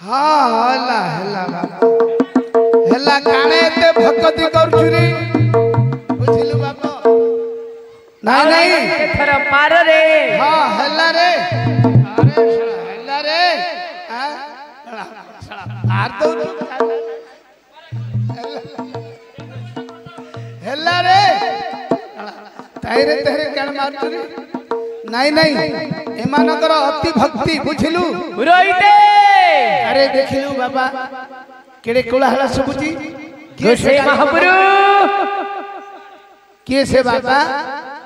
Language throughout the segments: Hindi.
हाँ हला हला बाबा हला काने एते भक्ति करछुरी बुझिलु बाबा नहीं नहीं थर मार रे हाँ हला रे अरे हला रे हां मार दो हला रे ताइरे तेरे कान मारछुरी नहीं नहीं एमानकर अति भक्ति बुझिलु पुरोहिते अरे देखिलु बाबा केड़े कोलाहल सुबुची गोसे महापुरु किए से बाबा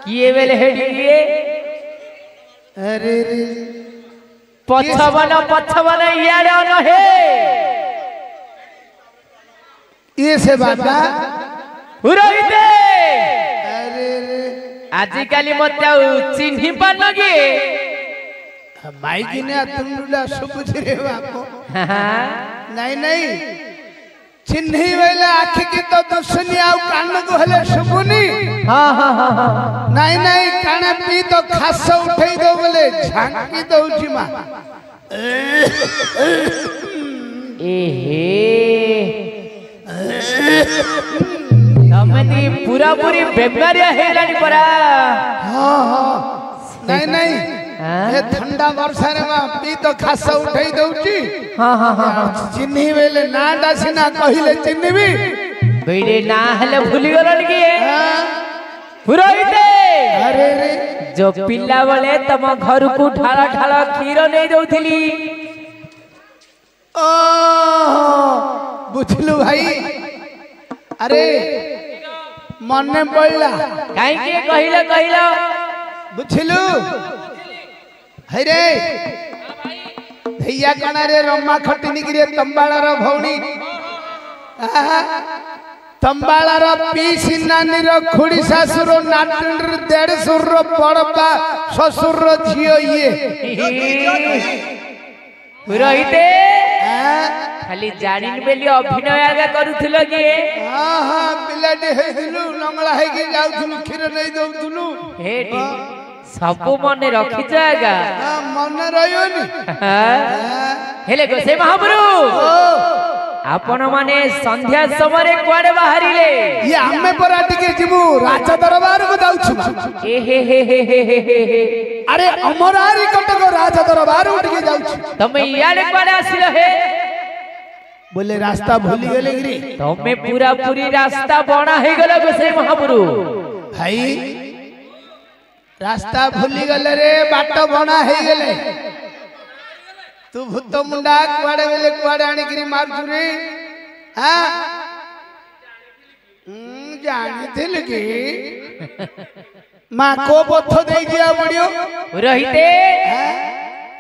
किए बेले हेडिए अरे रे पछवन यारे न हे ये से बाबा पुरोहिते अरे रे आजिकाली मते चिन्हि पान गे माइकी ने तुमला सुबुची रे बापो नहीं नहीं चिन्ही वेले आखि की तो दुसनी आउ कान को हले सुबुनी हां हां हां नहीं नहीं कान पी तो खास उठै दो बोले झांकी दउची मा एहे तमनी पूरा पूरी बेमारिया हेलानी परा हां हां नहीं नहीं ये ठंडा वर्षा रे मा पी तो खास उठै दउची हां हां हां चिन्ही वेले ना डासिना कहिले चिन्हबी बेरे ना हले भूली गलन के पुरोहिते अरे रे जो पिल्ला वाले तम घर को ढाला ढाला खीर नहीं दउथिली ओ बुझलु भाई अरे मन में पड़ला काई के कहिला बुझलु है रे भैया कना रे रम्मा खटिनी गिरे तंबाळार भौणी तंबाळार पीसी नानी रो खुड़ी सासुर नाटुर देढ़सुर रो पड़पा ससुर रो झियो ये पुरोहिते खाली जानिन बेली अभिनय आगा करूथिलो के हां हां पिलाटी हेदिलु लंगला हे के जाउथुलु खीर नै दउथुलु हेटी सबु मने रखि जागा हां मन रहियोनी हेले गोसे महाप्रभु आपण माने संध्या समय रे कुआडे बाहरिले ये हमें परा टिके जिमु राजा दरबार को जाउछु ए हे अरे अमरारी कटक राजा दरबार को टिके जाउछु तमे याले कुआडे आसिलो हे बोले रास्ता भूली गेले गिरी तमे पूरा पूरी रास्ता बणा हे गेल गोसे महाप्रभु भाई रास्ता भूली गले रे बाट बणा हे गेले तू भूत मुंडा कुआडे बेले कुआडे आनी गिरी मारछु रे हां जानी थिल की मां को पथ देई दिया पड़ियो रहिते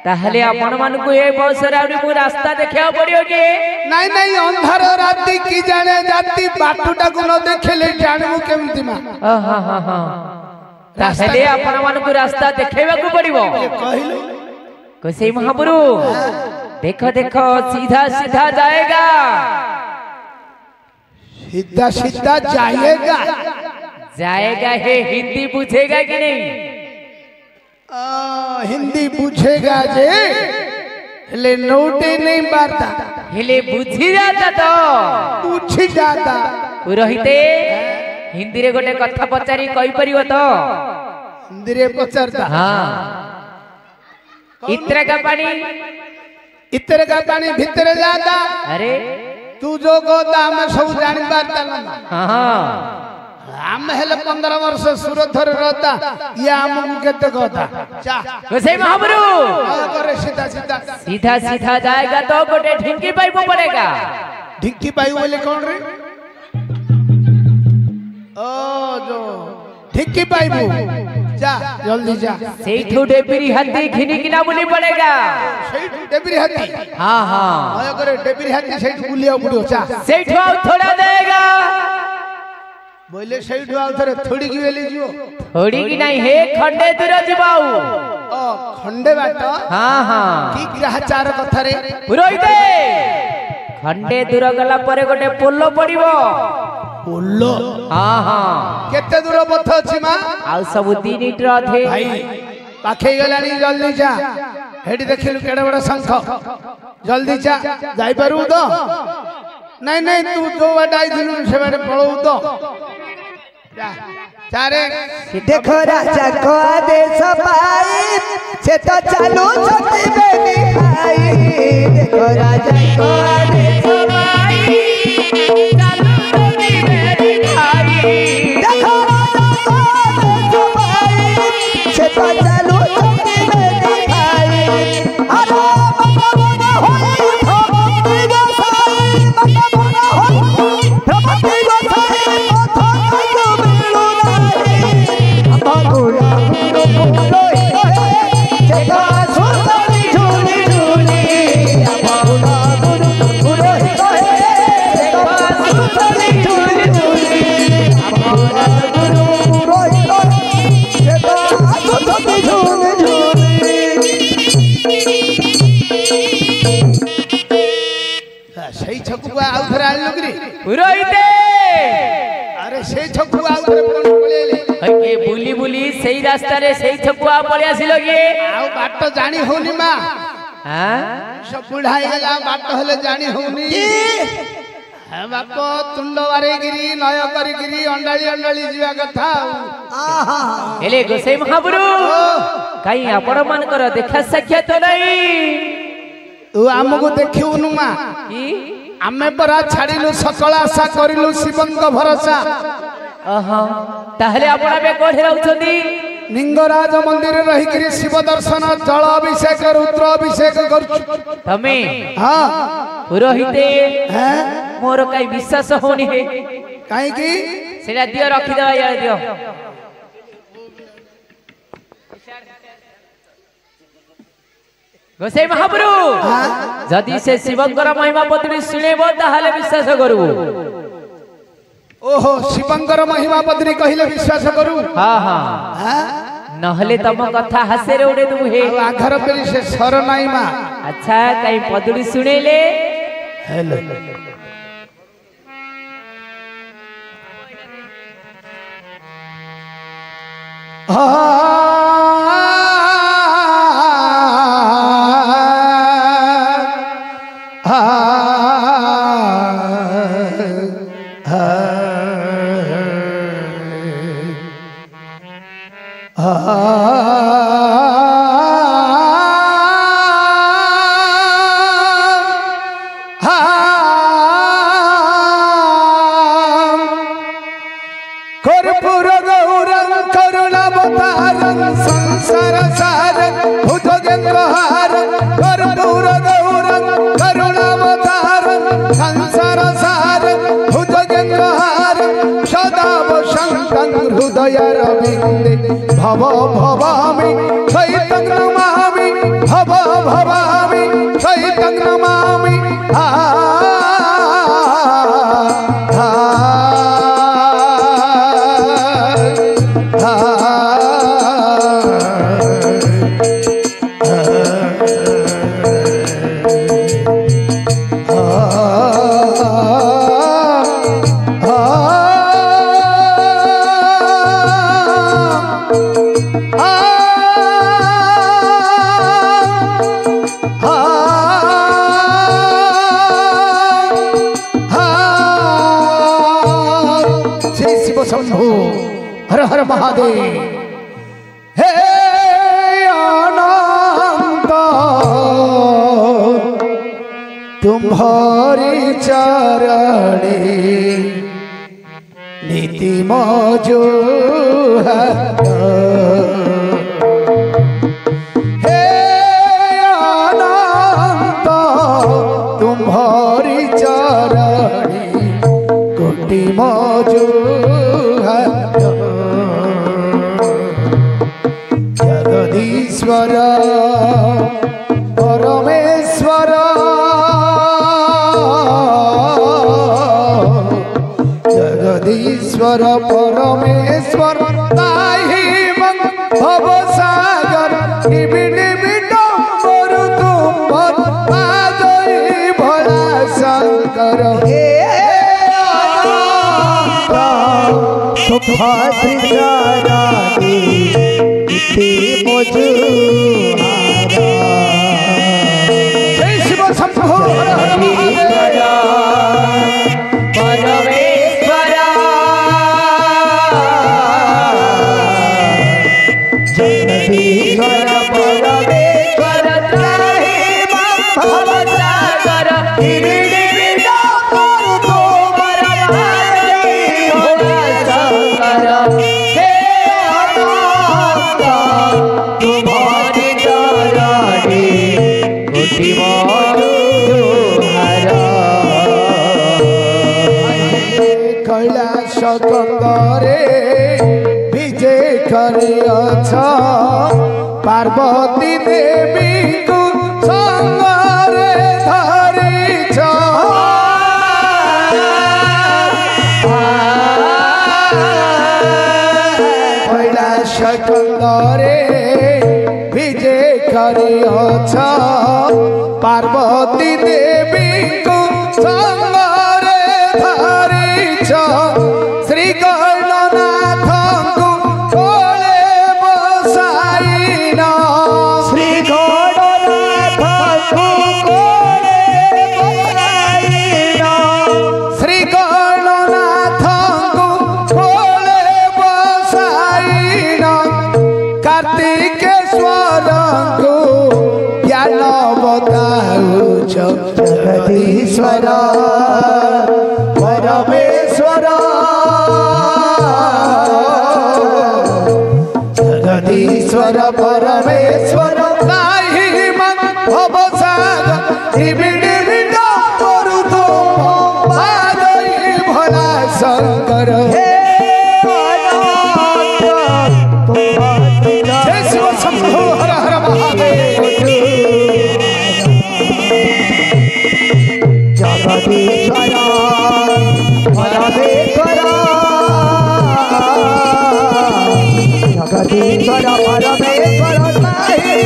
ताहले आपण मान को ए बसर आउरी मु रास्ता देखिया पड़ियो के नहीं नहीं अंधार राती की जाने जाती बाटुटा को न देखले जानमु केमति मा हां हां हां ताहले आपण मान को रास्ता देखेबा को पड़िबो कहिलो कोसे महाप्रभु देखो देखो सीधा सीधा जाएगा सीधा सीधा जाएगा जाएगा हे हिंदी पूछेगा कि नहीं हिंदी पूछेगा जे ले नोटे नहीं मारता हेले बुझी जाता तो पूछ जाता पुरोहिते हिंदी रे गोटे कथा पचारी कहि परिबो तो हिंदी रे पचारता हां इतरे का पानी भीतर जाता अरे तू जो गोदा हम सब जानि पारता हां हम हेले 15 वर्ष सुरथर रहता या हम केते कहता चा वैसे महाप्रभु करे सीधा सीधा सीधा सीधा जाएगा तो गोटे ढिंकी पाइबो पड़ेगा ढिंकी पाइबो बोले कौन रे ओ जो ढिंकी पाइबो जा जल्दी जा सेठू डेबिरी हाथी घिनी किना बुली पड़ेगा सेठू डेबिरी हाथी हां हां आयो करे डेबिरी हाथी सेठू बुलिया पड़ियो चा सेठू आउ थोड़ा देगा बोले सेठू आउ थरे थोड़ी की वेली जियो थोड़ी की नहीं हे खंडे दूर जिबाऊ ओ खंडे बाट हां हां की ग्रहचार कथा रे पुरोहिते खंडे दूर गला परे गोटे पोलो पड़िबो पोलो हां हां केते दूर पथ अछि मा आउ सब 3 मीटर अधे भाई पाखे गलानी जल्दी जा हेडी देखिलु केडे बड़ा शंख जल्दी जा जाई पारू तो नहीं नहीं तू जो बाटाई दिनु से बाटे पळौ तो जा चारे देखो राजा को आदेश पाई से तो चालू छठी बेनी खाई देखो राजा को आदेश पाई चालू छठी बेनी खाई देखो राजा को आदेश पाई से तो चालू छठी बेनी खाई अरे मना होई भक्ति गो साई मना होई भक्ति गो साई सही छकु आउ थरे आल लुगरी पुरोहित अरे सही छकु आउ थरे कोन पळेले ए बुली बुली सही रास्ता रे सही छकुआ पळे आसिलो के आउ बाट जानी होनी मा हां सब बुढ़ाई गेला बाट हले जानी होनी हे बाप तुंड वारे गिरी नय करी गिरी अंडाली जीवा कथा आहा एले गोसाई महाप्रभु काई आपण मान कर देखा साक्षात नहीं तू हमको देखिउनु मा की आमे परा छाड़िलु सकल आशा करिलु शिवंग भरोसा ओहो ताहले आपण बे कोठे रहउछंदी लिंगराज मंदिर रही गिरी शिव दर्शन जल अभिषेक रुद्र अभिषेक करछु तमे हां पुरोहित हैं मोर काई विश्वास होनी है काई की सेला दियो रखि दवा या दियो गोसाई महाप्रभु जदि से शिवंकर महिमा पत्नी सुनेबो ताहले विश्वास करू ओहो शिवंकर महिमा पत्नी कहिले विश्वास करू हां हां हां नहले तम कथा हसे रे उडे तू हे आघर पेरी से सर नाई मा अच्छा काई पदुड़ी सुनेले हेलो कर्पूर गौरं करुणावतारं संसार सारं भुजगेन्द्रहारं कर्पूर गौरं करुणावतारं संसार सारं भुजगेन्द्रहारं सदा वसन्तं हृदयरविन्दे भव भवामि चैतं नमामि भव भवामि चैतं नमामि शंभु हर हर महादेव हे अनंत तुम्हारी चरणे नीति मौजू हे अनंत तुम्हारी चरणे कोटि मौजू जगदीश्वर परमेश्वर जगदीश्वर परमेश्वर ताहि मन भव सागर निबि निबि डंबर तुम पादई भोला शंकर हे तुम्हारी चरणे नीति मौजू कैलाश गंगरे विजे करियछ पार्वती देवी को संगरे धरिछ कैलाश गंगरे विजे करियछ पार्वती देवी को संगरे धरिछ श्री गणनाथ को कोले बसाइन श्री गणनाथ को कोले बसाइन श्री गणनाथ को कोले बसाइन कार्तिकेश्वर को ज्ञान बताउछ जगदीश्वर परमेश्वर जगदीश्वर परमेश्वर नाही मन भवसागर निबिड़ बिड़ करू तो पादई भला शंकर हे जय शिव शंभो हर हर महादेव जगदीश्वर परमेश्वर जगदीश्वर परमेश्वर नाही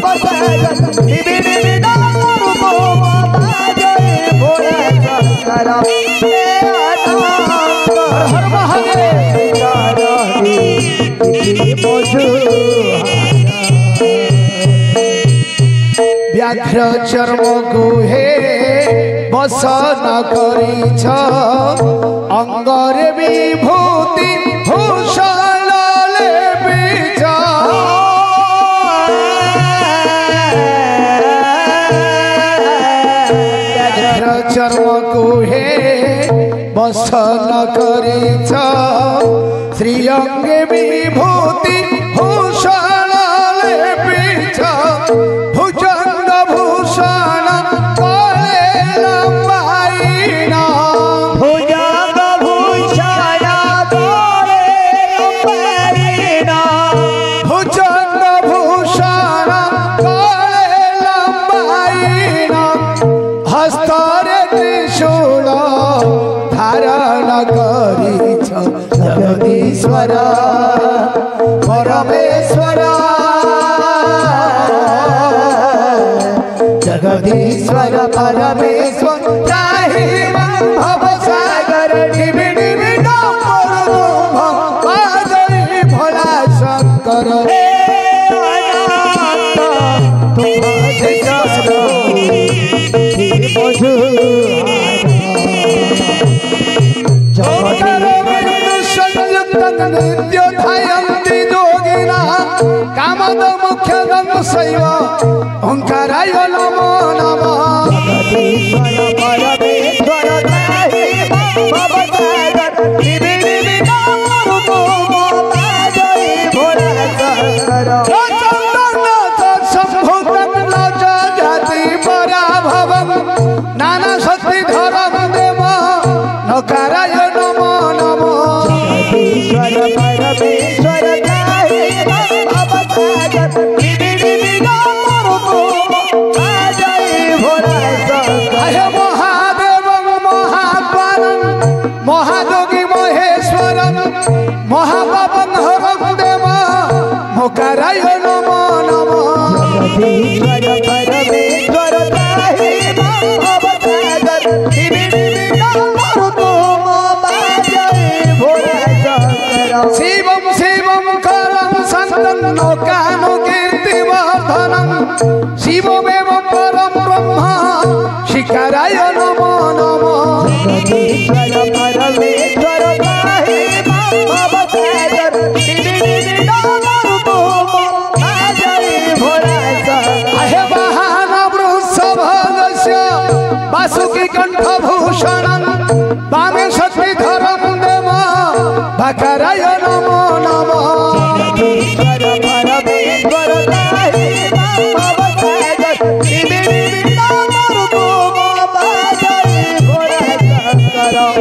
भवसागर निबिड़ बिड़ करू तो पादई भला शंकर हे हर हर महादेव व्याघ्र चर्म गुहे बसन करिछ अंगरे विभूति भूषण लेपिछ व्याघ्र चर्म गुहे बसन करिछ श्रीअंगे विभूति भूषण लेपिछ भुजंग भूषण कले लंबाइन भुजंग भूषण कले लंबाइन भुजंग भूषण कले लंबाइन हस्तरे त्रिशूल धारण करिछ जगदीश्वर परमेश्वर जगदीश्वर परमेश्वर त्राहि मां भवसागर निबिड़ बिड़ करू पादई भला शंकर हे अनंत नित्य ध्यायन्ति योगिना कामद मुख्य गंग शैव ओंकाराय नमो नमः जगदीश्वर परमेश्वर त्राहि भवसागर निबिड़ बिड़ करू तो पादई भला शंकर जाति पराभव नाना शक्ति धरम देव नकाराय नमो नमः जगदीश्वर परमेश्वर त्राहि भवसागर निबिड़ बिड़ करू तो पादई भला शंकर हे महादेव महाद्वारं महायोगी महेश्वरं महापापं हरं देव नकाराय नमो नमः जगदीश्वर परमेश्वर त्राहि भवसागर निबिड़ बिड़ करू तो पादई भला शंकर शिवं शिवं करं सन्तं लोकानुकीर्तिवर्धनं शिवमेव परं ब्रह्म शिखा ईश्वर परमेश्वर पाहि भवसागर आहे वाहन वृषभस्य वासुकी कंठभूषणं वामे शक्तिधरं देव भकराय नमो नमः ईश्वर परमेश्वर पाहि भवसागर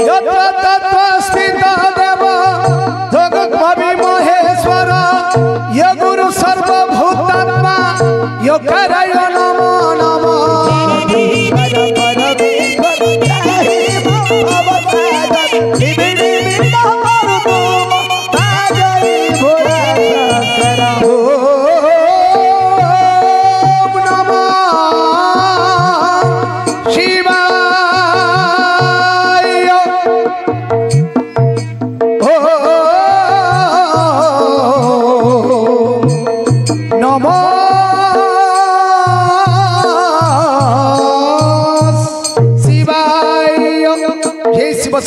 यत्र तत्र स्थित देव जगद्भावी महेश्वर य गुरु सर्वभूतात्मा योगराय नमो नमः ईश्वर परमेश्वर पाहि भवसागर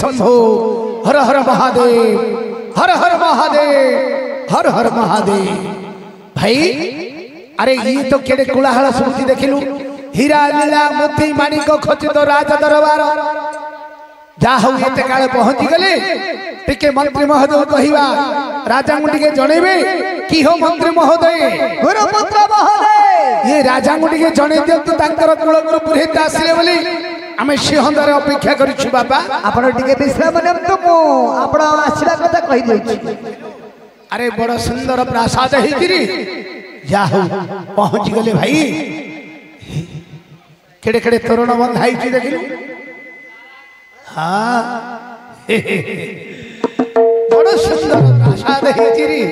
शंभो हर हर महादेव हर हर महादेव हर हर महादेव भाई अरे ये तो केड़े कुलाहल सुनती देखिलु हीरा लीला मोती माणिक खचित राज दरबार जा हौ एते काले पहुंची गले टिके मंत्री महोदय कहिबा राजा गुटिके जणेबे की हो मंत्री महोदय गुरुपुत्र महोदय ये राजा गुटिके जणे दियंतु तांकर कुल गुरु पुरोहित आसिले बोली आमे सिंहदर अपेक्षा करिछु बाबा आपण टिके विश्राम नेमतु मु आपण आसीबा कथा कहि देछि अरे बड़ सुंदर प्रासाद हेतिरी जा हो पहुंच गले भाई केड़े केड़े तोरण बंधाई छी देखिलु हां बड़ सुंदर प्रासाद हेतिरी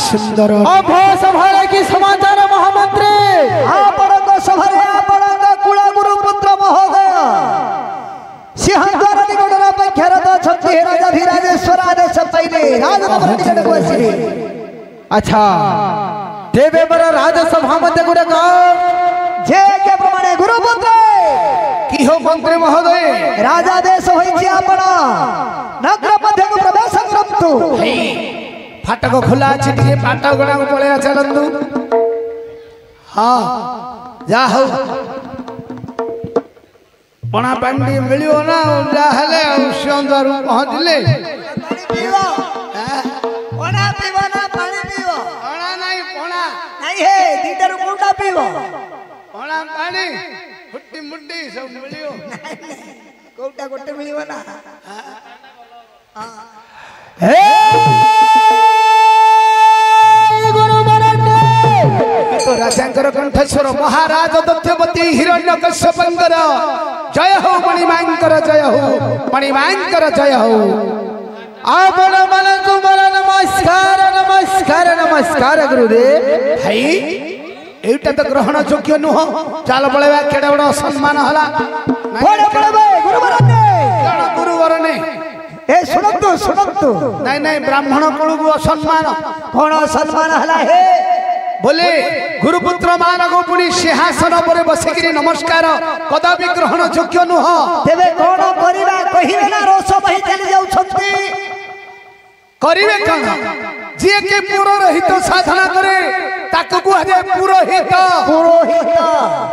सुंदर सभा की समाचार महामंत्री आपण सभा कुल गुरुपुत्र महोदय सिंहद्वार निकटर अपेक्षा छत्ती राजा धीराजेश्वर आदेश पाइले राजभवन निकट बसिले अच्छा देवे बर राजसभा मध्य गुड जे के प्रमाणे गुरुपुत्र की हो मंत्री महोदय राजा देश होइछि आपण नगर मध्य को प्रवेश करंतु फाटक खुला अछि टिके फाटक गणा को पळे चलंदु हां जा हो पणा पांडी मिलियो ना जा हले सिंहदर पहुंचले पीवा पणा पीवा ना पानी पीवा पणा नहीं हे दीटर कोटा पीवा पणा पानी फुट्टी मुट्टी सब मिलियो कोटा कोटे मिलियो ना हां तो राजांकर कंठेश्वर महाराज दत्यवती हिरण्यकश्यपंकर जय हो मणिमांकर जय हो मणिमांकर जय हो आपण मन तुम्हारा नमस्कार नमस्कार नमस्कार गुरुदेव भाई एटा तो ग्रहण योग्य नुह चाल बळेबा केडे बड़ सम्मान हला बड़े बड़े गुरुवरने गुरुवरने ए सुनंतु सुनंतु नहीं नहीं ब्राह्मण कुल को असम्मान कोन सम्मान हला हे बोले गुरुपुत्र मानगो पुणी सिंहासन पर बसिकिरी नमस्कार कदापि ग्रहण योग्य नुह तेबे कोन करिबा कहिबे ना रोष बहि चली जाउ छथि करिवे कन जे के पुरोहित साधना करे ताकू कुहाजे पुरोहित पुरोहित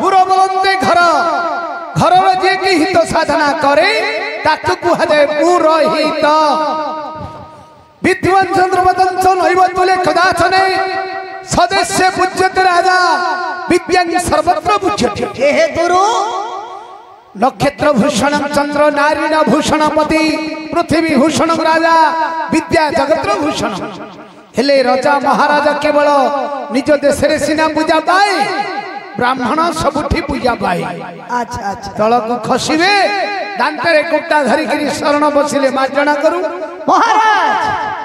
पुरो बोलते घर घर जे के हित साधना करे ताकू कुहाजे पुरोहित विद्वान चंद्रवदन नैवतुले कदाचने सदस्य पूज्यते राजा विद्यां सर्वत्र पूज्यते हे गुरु नक्षत्र भूषण चंद्र नारीण भूषणपति पृथ्वी भूषण राजा विद्या जगत्र भूषण हेले राजा महाराजा केवल निज देश रे सिना पूजा पाए ब्राह्मण सबुठी पूजा पाए अच्छा अच्छा तल को खसिबे दांतरे कुटा धरि करी शरण बसिले मार्जना करू महाराज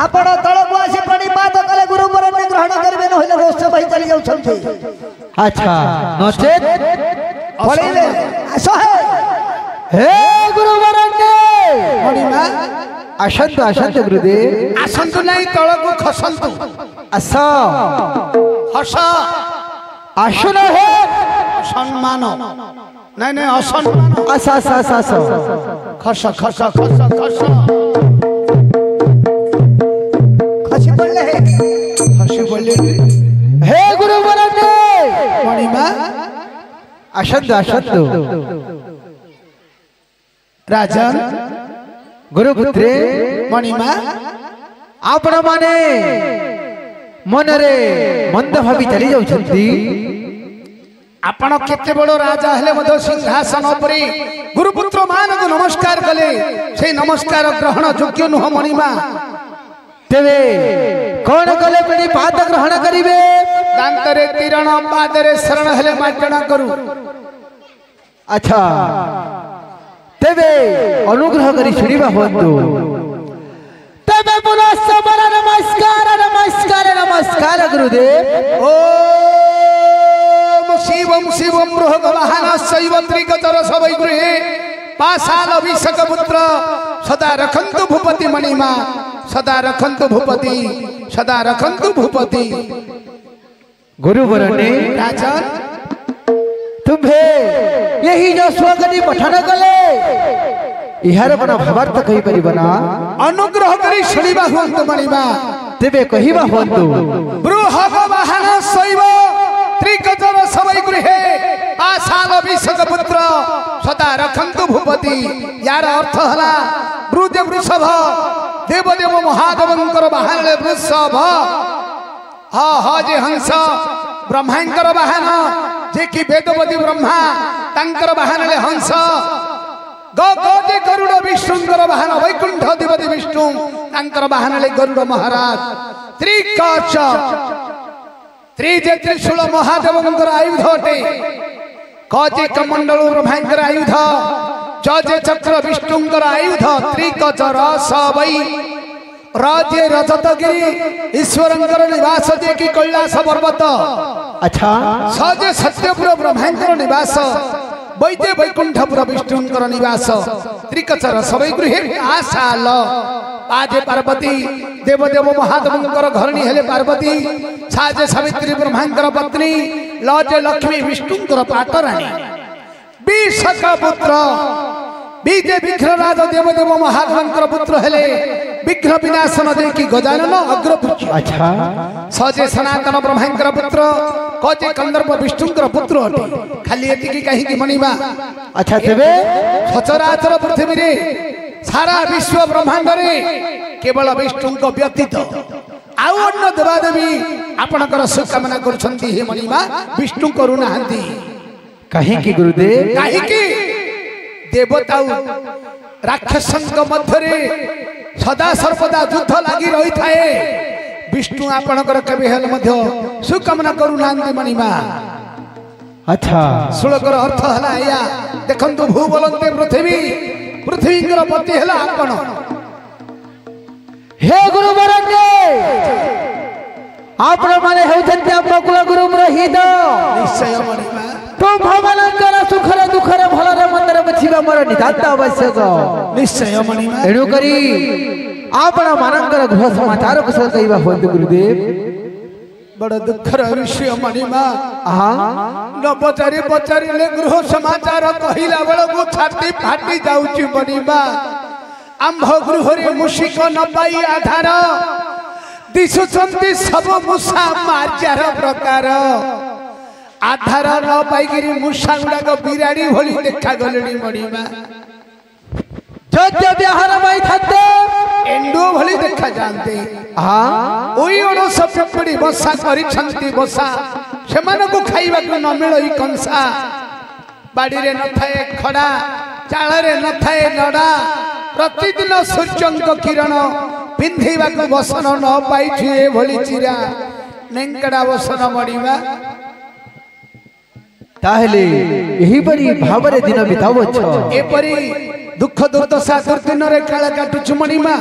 आपण तल को आसी प्रणिपात कले गुरु वरने ग्रहण करबे न होले रोष भाई चली जाउ छथि अच्छा नचेत ପଳେଇଲେ ଆସ हे गुरुवरण्य मणिमा ଆସନ୍ତୁ ଆସନ୍ତୁ ଗୁରୁଦେବ ଆସନ୍ତୁ ନାହିଁ ତଳକୁ ଖସନ୍ତୁ ଆସ ହସ ଆସୁନ ହେ ସମ୍ମାନ ନାଇଁ ନାଇଁ ଅସମ୍ମାନ ଆସ ଆସ ଆସ ଆସ ଖସ ଖସ ଖସ ଖସ ଖସି ପଡ଼ିଲେ ହେ ଖସି ପଡ଼ିଲେ ହେ ଗୁରୁବରଣ୍ୟ ମଣିମା ଆସନ୍ତୁ ଆସନ୍ତୁ ରାଜନ ଗୁରୁପୁତ୍ରେ ମଣିମା ଆପଣ ମାନେ ମନରେ ମନ୍ଦ ଭାବି ଚାଲି ଯାଉଛନ୍ତି ଆପଣ କେତେ ବଡ଼ ରାଜା ହେଲେ ମଧ୍ୟ ସିଂହାସନ ଉପରେ ଗୁରୁପୁତ୍ର ମାନଙ୍କୁ ନମସ୍କାର କଲେ ସେଇ ନମସ୍କାର ଗ୍ରହଣ ଯୋଗ୍ୟ ନୁହଁ ମଣିମା ତେବେ କଣ କଲେ ପୁଣି ପାଦ ଗ୍ରହଣ କରିବେ ଦାନ୍ତରେ ତୀରଣ ପାଦରେ ଶରଣ ହେଲେ ମାର୍ଜନା କରୁ ଆଚ୍ଛା ତେବେ ଅନୁଗ୍ରହ କରି ଶୁଣିବା ହୁଅନ୍ତୁ ତେବେ ପୁନଶ୍ଚ ନମସ୍କାର ନମସ୍କାର ନମସ୍କାର ଗୁରୁଦେବ ଓମ୍ ଶିବಂ ଶିବಂ ବୃହଗବାହନ ଶୈବ ତ୍ରିଗତର ସବୈ ଗୃହେ ପାଶାଲ ଅଭିଷେକ ପୁତ୍ର ସଦା ରଖନ୍ତୁ ଭୂପତି ମଣିମା ସଦା ରଖନ୍ତୁ ଭୂପତି ସଦା ରଖନ୍ତୁ ଭୂପତି गुरुवरण्य ରାଜନ तुम्हें यही जो स्वगति पठन कले इहार बना भावार्थ कहि परिबना ଅନୁଗ୍ରହ କରି ଶୁଣିବା ହୁଅନ୍ତୁ ମଣିମା तेबे कहिबा हुअन्तु ବୃହଗବାହନ ଶୈବ ତ୍ରିଗତର ସବୈ ଗୃହେ ପାଶାଲ ଅଭିଷେକ ପୁତ୍ର ସଦା ରଖନ୍ତୁ ଭୂପତି यार अर्थ हला ब्रूज वृषभ देवदेव महादेवंकर बाहन वृषभ हा हा जे हंस ब्रह्मांकर बाहन जे कि वेदवती ब्रह्मा तांकर बाहन हंस ग ग जे गरुड़ विष्णुंकर बाहन वैकुंठ देवती विष्णु तांकर बाहन गरुड़ महाराज त्रिकच त्रिजे त्रिशूल महादेवंकर आयुध अटे कजे कमंडल ब्रह्मांकर आयुध जजे चक्र विष्णुंकर आयुध त्रिकचर सबई राजे रजतगिरी ईश्वरंकर निवास जे कि कैलास पर्वत अच्छा सजे सत्यपुर ब्रह्मांकर निवास वैद्य वैकुंठपुर विष्णुंकर निवास त्रिकचर सबई गृहे आशाल आजे पार्वती देवदेव महादेवंकर घरणी हेले पार्वती साजे सावित्री ब्रह्मांकर पत्नी लजे लक्ष्मी विष्णुंकर पाटराणी विशक पुत्र बीजे विघ्नराज देवदेव महादेवंकर पुत्र हेले विघ्न विनाशन देकी गजानन अग्रपुच्छ अच्छा सजे सनातन ब्रह्मांकर पुत्र कजे कंदर्प विष्णुंकर पुत्र अटे खाली एतिकी कहीं मणिमा अच्छा तेबे सचराचर पृथ्वी रे सारा विश्व ब्रह्मांड रे केवल विष्णुंक व्यतीत आउ अन्य देवादेवी आपणकर शुभकामना करछंती हे मणिमा विष्णु करू नाहंती कहीं की गुरुदेव कहीं की देवता राक्षसंक मध्यरे सदा सर्वदा युद्ध लगी रही थाए विष्णु आपणकर केबे हेल मध्य शुभकामना करू नाहंती मणिमा अच्छा श्लोकर अर्थ हला या देखंतु भूबलंते पृथ्वी पृथ्वींकर पति हला आपण हे गुरुवरण्य आपण माने हेउछन्ति आपकुल गुरु ब्रहित निश्चय मणिमा तुम भवनकर सुखर दुखर भलर मंदर बछिबा मोर नितांत आवश्यक निश्चय मणिमा एणु करी आपण मानकर गृह समाचार कुशल कहिबा होत गुरुदेव बड़ दुखर विषय मणिमा आहा न पचारि पचारि ले गृह समाचार कहिला बेलको छाती फाटी जाउची मणिमा आंभ गृह रे मुशिक न पाई आधार दिसुचंती सब मुसा मार्जार प्रकार आधार न पाइगिरी मुसा गुड़ाक बिराड़ी भली देखा गलेनी मणिमा जोज्य व्यवहार माई थाते एंडो भली देखा जानते हां ओई ओडो सब पड़ी बसा करी छंती बसा सेमानो को खाइबा को न मिलई कंसा बाड़ी रे न थाए खड़ा चाळ रे न थाए नडा प्रतिदिन सूर्यंक किरण पिंधिबा को बसन न पाई छुए भली चिरा नेंकड़ा बसन मडिबा ताहले एही परी भावरे दिन बितावछ एपरी दुख दुर्दशा दुर्दिन रे काळ काटुछु मणिमा